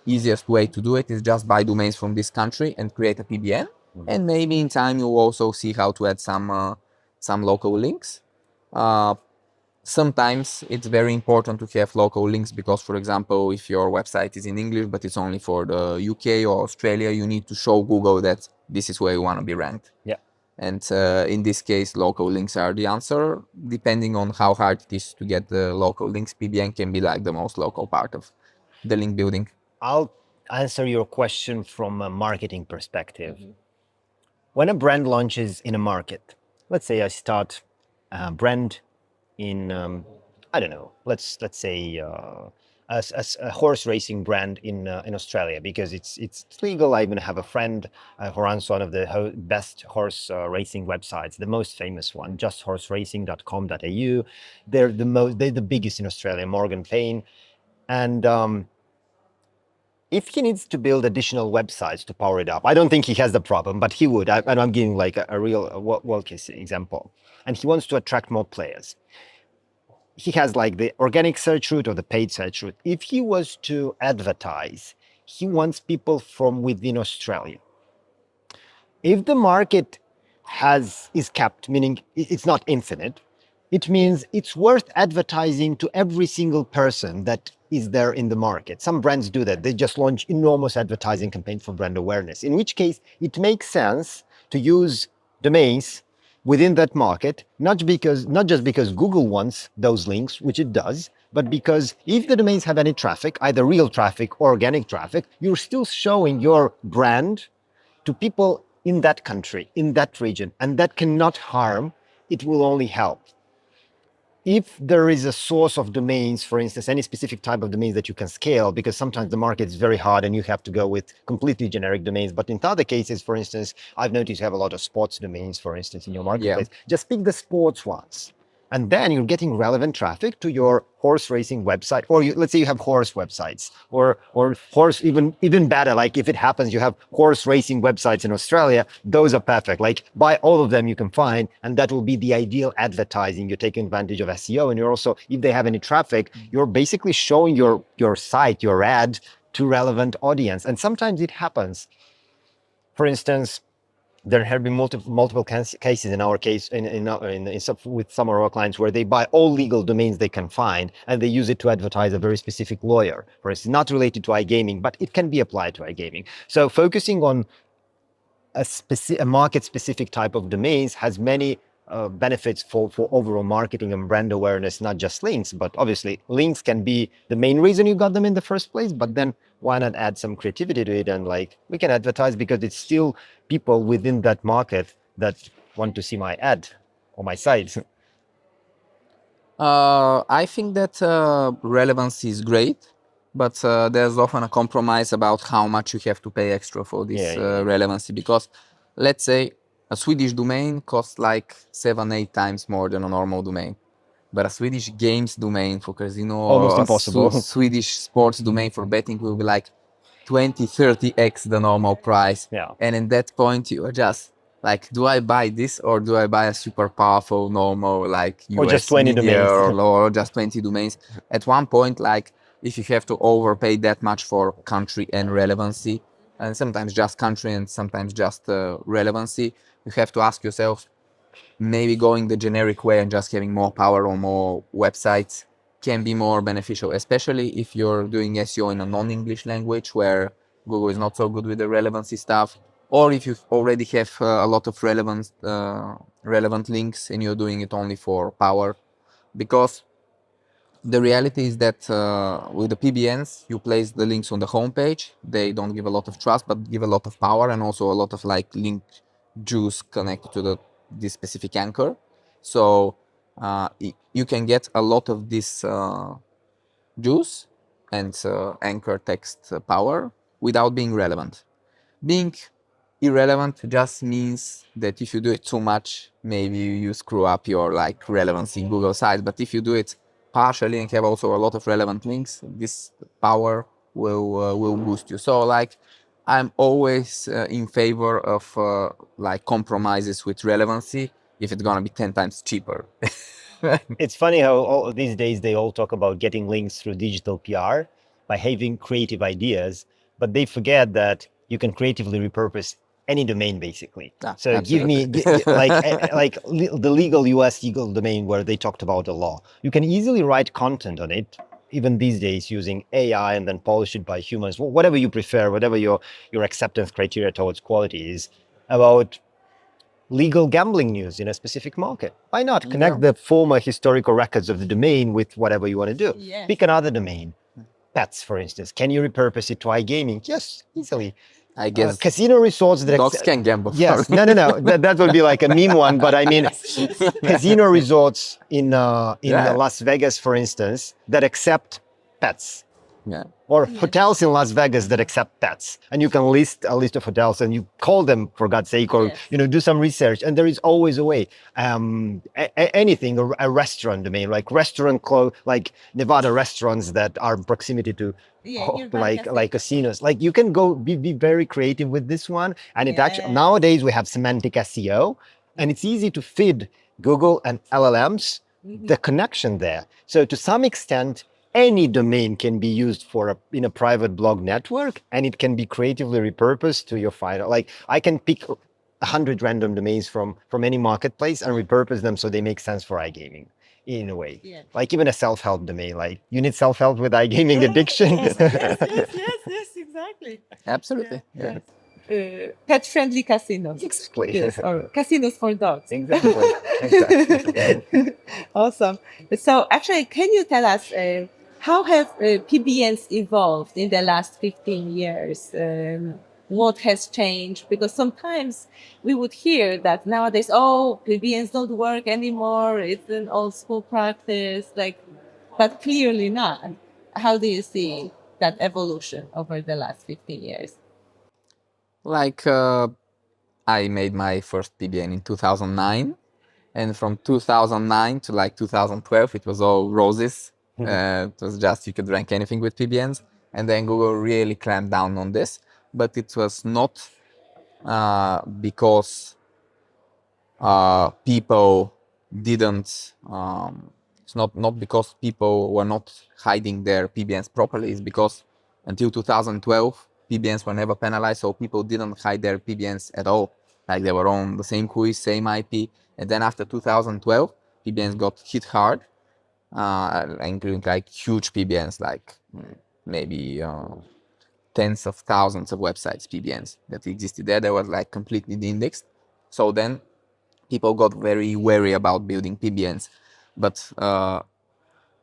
easiest way to do it is just buy domains from this country and create a PBN. And maybe in time you'll also see how to add some local links. Sometimes it's very important to have local links because, for example, if your website is in English but it's only for the UK or Australia, you need to show Google that this is where you want to be ranked. Yeah. And in this case, local links are the answer. Depending on how hard it is to get the local links, PBN can be like the most local part of the link building. I'll answer your question from a marketing perspective. When a brand launches in a market, let's say I start a brand in, I don't know, let's say a horse racing brand in Australia because it's legal. I even have a friend who runs one of the best horse racing websites, the most famous one, justhorseracing.com.au. They're the biggest in Australia, Morgan Payne, and if he needs to build additional websites to power it up, I don't think he has the problem, but he would. And I'm giving like a real world case example. And he wants to attract more players. He has like the organic search route or the paid search route. If he was to advertise, he wants people from within Australia. If the market is capped, meaning it's not infinite, it means it's worth advertising to every single person that is there in the market. Some brands do that. They just launch enormous advertising campaigns for brand awareness, in which case it makes sense to use domains within that market, not just because Google wants those links, which it does, but because if the domains have any traffic, either real traffic or organic traffic, you're still showing your brand to people in that country, in that region, and that cannot harm. It will only help. If there is a source of domains, for instance, any specific type of domains that you can scale, because sometimes the market is very hard and you have to go with completely generic domains. But in other cases, for instance, I've noticed you have a lot of sports domains, for instance, in your marketplace. Just pick the sports ones. And then you're getting relevant traffic to your horse racing website, or let's say you have horse websites, or horse, even better, like if it happens, you have horse racing websites in Australia, those are perfect. Like buy all of them you can find, and that will be the ideal advertising. You're taking advantage of SEO, and you're also, if they have any traffic, you're basically showing your site, your ad to relevant audience. And sometimes it happens. For instance, there have been multiple cases in our case, with some of our clients, where they buy all legal domains they can find and they use it to advertise a very specific lawyer. For instance, not related to iGaming, but it can be applied to iGaming. So focusing on a market-specific type of domains has many benefits for overall marketing and brand awareness, not just links. But obviously, links can be the main reason you got them in the first place. But then why not add some creativity to it? And like, we can advertise because it's still people within that market that want to see my ad or my site. I think that relevance is great, but there's often a compromise about how much you have to pay extra for this relevancy. Because let's say a Swedish domain costs like 7-8 times more than a normal domain. But a Swedish games domain for casino Almost or impossible. a Swedish sports domain for betting will be like 20-30x the normal price. Yeah. And in that point, you are just like, do I buy this or do I buy a super powerful normal like US Or just 20 media domains. or just 20 domains? At one point, like if you have to overpay that much for country and relevancy, and sometimes just country and sometimes just relevancy, you have to ask yourself, maybe going the generic way and just having more power on more websites can be more beneficial, especially if you're doing SEO in a non-English language where Google is not so good with the relevancy stuff, or if you already have a lot of relevant links and you're doing it only for power. Because the reality is that with the PBNs, you place the links on the homepage. They don't give a lot of trust, but give a lot of power and also a lot of like link juice connected to this specific anchor. So you can get a lot of this juice and anchor text power without being relevant. Being irrelevant just means that if you do it too much, maybe you screw up your like relevancy in Google sites. But if you do it partially and have also a lot of relevant links, this power will boost you. So like I'm always in favor of like compromises with relevancy if it's gonna be 10 times cheaper. It's funny how these days they all talk about getting links through digital PR by having creative ideas, but they forget that you can creatively repurpose any domain basically. Ah, So give me the legal US legal domain where they talked about the law. You can easily write content on it, even these days using AI and then polish it by humans, whatever you prefer, whatever your acceptance criteria towards quality is, about legal gambling news in a specific market. Why not connect the former historical records of the domain with whatever you want to do? Yes. Pick another domain. Pets, for instance. Can you repurpose it to iGaming? Yes, easily. I guess Casino resorts that dogs can gamble. Yes, no. That would be like a meme one, but I mean, casino resorts in Las Vegas, for instance, that accept pets, Yeah. or hotels in Las Vegas that accept pets, and you can list a list of hotels and you call them, for God's sake, or do some research, and there is always a way. Anything, a restaurant domain, like like Nevada restaurants that are in proximity to like casinos. Like you can go be very creative with this one, and it actually nowadays we have semantic SEO, and it's easy to feed Google and LLMs the connection there. So to some extent, any domain can be used in a private blog network, and it can be creatively repurposed to your final. Like I can pick 100 random domains from any marketplace and repurpose them so they make sense for iGaming in a way. Yeah. Like even a self-help domain, like you need self-help with iGaming addiction. yes, exactly. Absolutely. Yeah. Pet-friendly casinos. Exactly. Yes, or casinos for dogs. Exactly. Awesome. So actually, can you tell us how have PBNs evolved in the last 15 years? What has changed? Because sometimes we would hear that nowadays, PBNs don't work anymore. It's an old school practice, but clearly not. How do you see that evolution over the last 15 years? I made my first PBN in 2009, and from 2009 to 2012, it was all roses. It was just you could rank anything with PBNs, and then Google really clamped down on this. But it was not because people didn't. It's not because people were not hiding their PBNs properly. It's because until 2012, PBNs were never penalized, so people didn't hide their PBNs at all. Like they were on the same quiz, same IP, and then after 2012, PBNs got hit hard, including huge PBNs, maybe tens of thousands of websites PBNs that existed there. They were completely de-indexed. So then people got very wary about building PBNs. But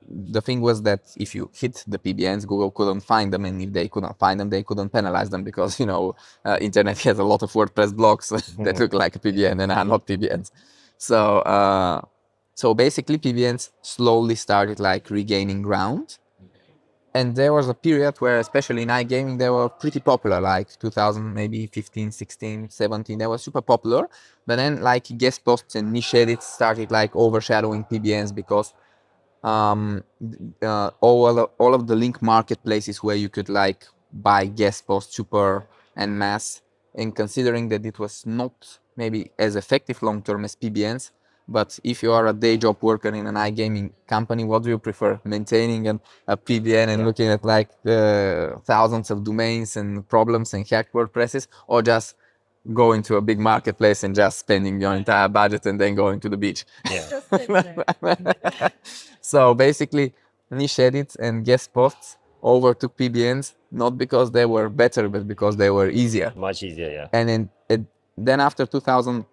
the thing was that if you hit the PBNs, Google couldn't find them, and if they couldn't find them, they couldn't penalize them because internet has a lot of WordPress blogs that look like a PBN and are not PBNs. So basically, PBNs slowly started regaining ground, and there was a period where, especially in iGaming, they were pretty popular, like 2000, maybe 15, 16, 17. They were super popular, but then guest posts and niche edits started overshadowing PBNs because all of the link marketplaces where you could buy guest posts super en masse, and considering that it was not maybe as effective long term as PBNs, but if you are a day job worker in an iGaming company, what do you prefer? Maintaining a PBN and looking at thousands of domains and problems and hacked WordPresses, or just going to a big marketplace and just spending your entire budget and then going to the beach? So basically, niche edits and guest posts overtook PBNs, not because they were better, but because they were easier. Much easier, yeah. And then after 2000,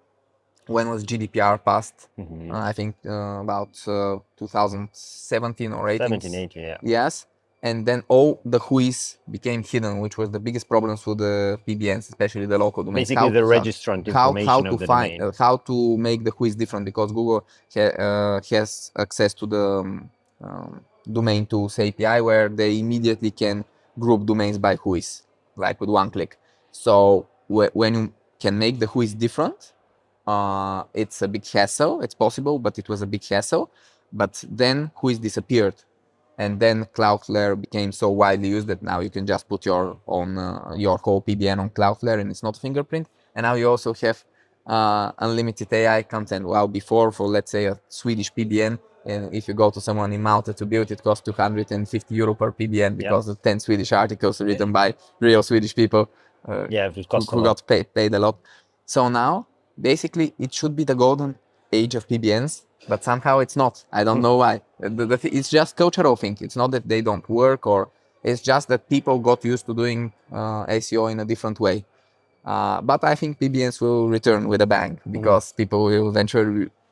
when was GDPR passed? I think about 2017 or 18. 17, 18, yeah. Yes. And then all the whois became hidden, which was the biggest problems with the PBNs, especially the local domains. Basically, the registrant information how of to the find, domain. how to make the whois different, because Google has access to the domain tools API, where they immediately can group domains by whois, with one click. So when you can make the whois different, it's a big hassle. It's possible, but it was a big hassle. But then whois disappeared. And then Cloudflare became so widely used that now you can just put your own your whole PBN on Cloudflare, and it's not fingerprint. And now you also have unlimited AI content. While before, for let's say a Swedish PBN, and if you go to someone in Malta to build, it costs 250 euro per PBN because of 10 Swedish articles written by real Swedish people. it costs a who lot. got paid a lot. So now, basically, it should be the golden age of PBNs, but somehow it's not. I don't know why. It's just cultural thing. It's not that they don't work, or it's just that people got used to doing SEO in a different way. But I think PBNs will return with a bang, because people will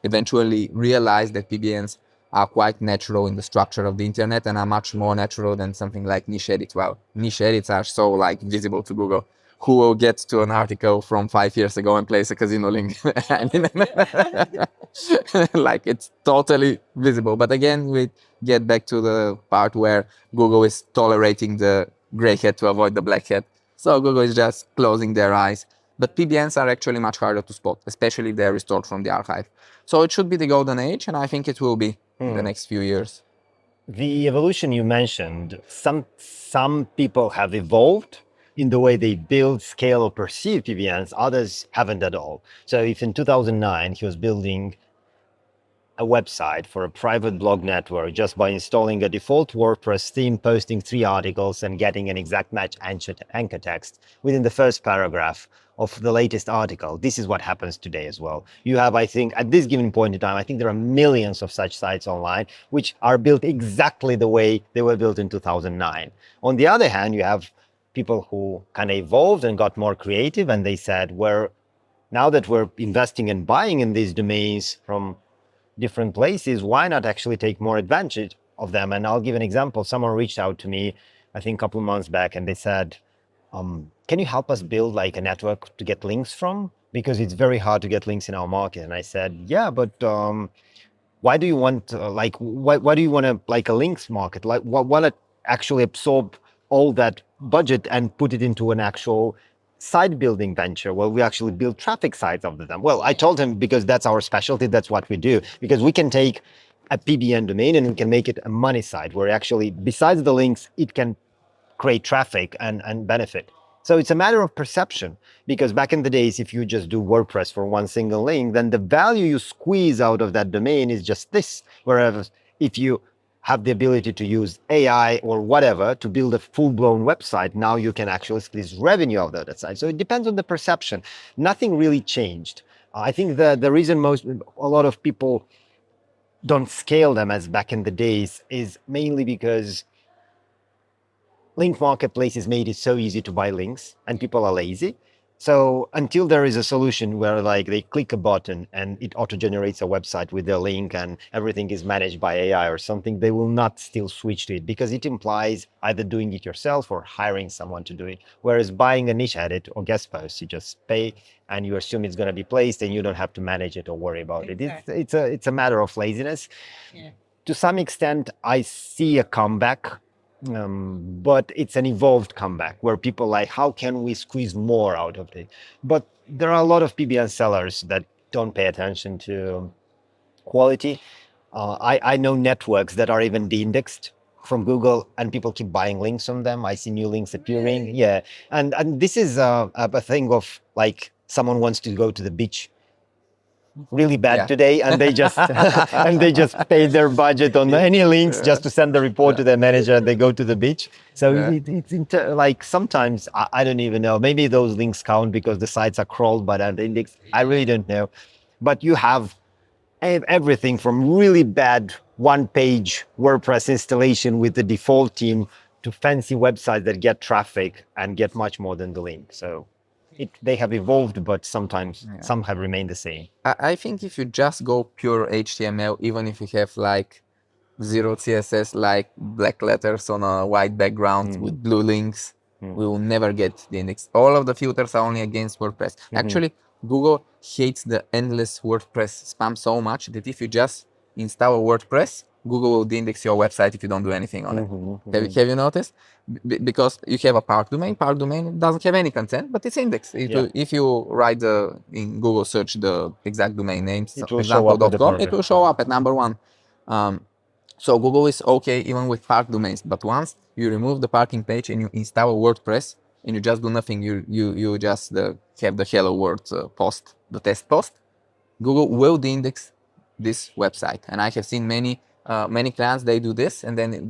eventually realize that PBNs are quite natural in the structure of the internet and are much more natural than something like niche edits. Well, niche edits are so like visible to Google. Who will get to an article from 5 years ago and place a casino link? Like, it's totally visible. But again, we get back to the part where Google is tolerating the gray hat to avoid the black hat. So Google is just closing their eyes. But PBNs are actually much harder to spot, especially if they're restored from the archive. So it should be the golden age, and I think it will be in the next few years. The evolution you mentioned, some people have evolved in the way they build, scale, or perceive PBNs, others haven't at all. So if in 2009 he was building a website for a private blog network just by installing a default WordPress theme, posting 3 articles, and getting an exact match anchor text within the first paragraph of the latest article. This is what happens today as well. You have, I think, at this given point in time, I think there are millions of such sites online which are built exactly the way they were built in 2009. On the other hand, you have people who kind of evolved and got more creative, and they said, now that we're investing and buying in these domains from different places, why not actually take more advantage of them? And I'll give an example. Someone reached out to me, I think a couple of months back, and they said, can you help us build like a network to get links from? Because it's very hard to get links in our market. And I said, yeah, but why do you want why do you want a links market? Like, want to actually absorb all that budget and put it into an actual site building venture? Well, we actually build traffic sites of them. Well, I told him, because that's our specialty, that's what we do, because we can take a PBN domain and we can make it a money site where actually, besides the links, it can create traffic and benefit. So it's a matter of perception, because back in the days, if you just do WordPress for one single link, then the value you squeeze out of that domain is just this. Whereas if you have the ability to use AI or whatever to build a full-blown website, now you can actually squeeze revenue out of that site. So it depends on the perception. Nothing really changed. I think the reason a lot of people don't scale them as back in the days is mainly because link marketplaces made it so easy to buy links, and people are lazy. So until there is a solution where like they click a button and it auto generates a website with their link and everything is managed by AI or something, they will not still switch to it, because it implies either doing it yourself or hiring someone to do it. Whereas buying a niche edit or guest post, you just pay and you assume it's going to be placed and you don't have to manage it or worry about it. It's a matter of laziness. Yeah. To some extent, I see a comeback. But it's an evolved comeback where people like, how can we squeeze more out of it? But there are a lot of PBN sellers that don't pay attention to quality. I know networks that are even de-indexed from Google, and people keep buying links from them. I see new links appearing. Really? Yeah, and this is a thing of like, someone wants to go to the beach really bad today, and they just and they just pay their budget on any links just to send the report to their manager, and they go to the beach. So it's like, sometimes I don't even know, maybe those links count because the sites are crawled but are indexed. I really don't know. But you have everything from really bad one-page WordPress installation with the default theme to fancy websites that get traffic and get much more than the link. So they have evolved, but sometimes some have remained the same. I think if you just go pure HTML, even if you have like zero CSS, like black letters on a white background with blue links, we will never get the index. All of the filters are only against WordPress. Actually, Google hates the endless WordPress spam so much that if you just install a WordPress, Google will de-index your website if you don't do anything on it. Have you noticed? Because you have a park domain doesn't have any content, but it's indexed. If you write in Google search the exact domain names, example.com, it will show up at number 1. So Google is okay even with park domains, but once you remove the parking page and you install a WordPress and you just do nothing, you just have the hello world post, the test post, Google will de-index this website. And I have seen many clients, they do this, and then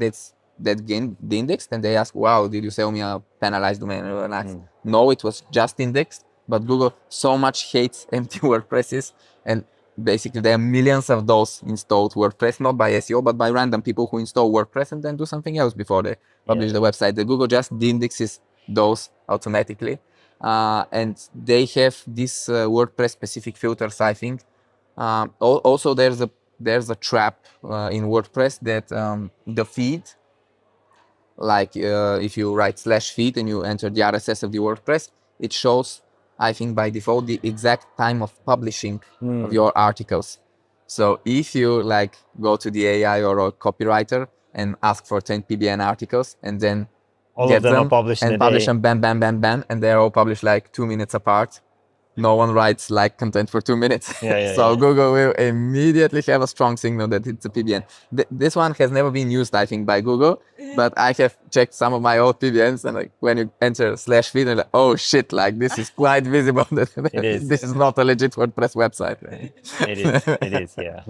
that gained the index, and they ask, wow, did you sell me a penalized domain? And we're like, no, it was just indexed, but Google so much hates empty WordPresses, and basically there are millions of those installed WordPress, not by SEO, but by random people who install WordPress and then do something else before they publish the website. The Google just de-indexes those automatically. And they have these WordPress specific filters, I think. Also, there's a trap in WordPress that the feed, like if you write /feed and you enter the RSS of the WordPress, it shows, I think by default, the exact time of publishing of your articles. So if you like go to the AI or a copywriter and ask for 10 PBN articles and then All get of them them are published in and a publish day. them, bam, bam, bam, bam, and they're all published like 2 minutes apart. No one writes like content for 2 minutes. So Google will immediately have a strong signal that it's a PBN. This one has never been used, I think, by Google, but I have checked some of my old PBNs, and like when you enter /feed, and like, oh shit, like this is quite visible that It is. this is not a legit WordPress website. It is, yeah.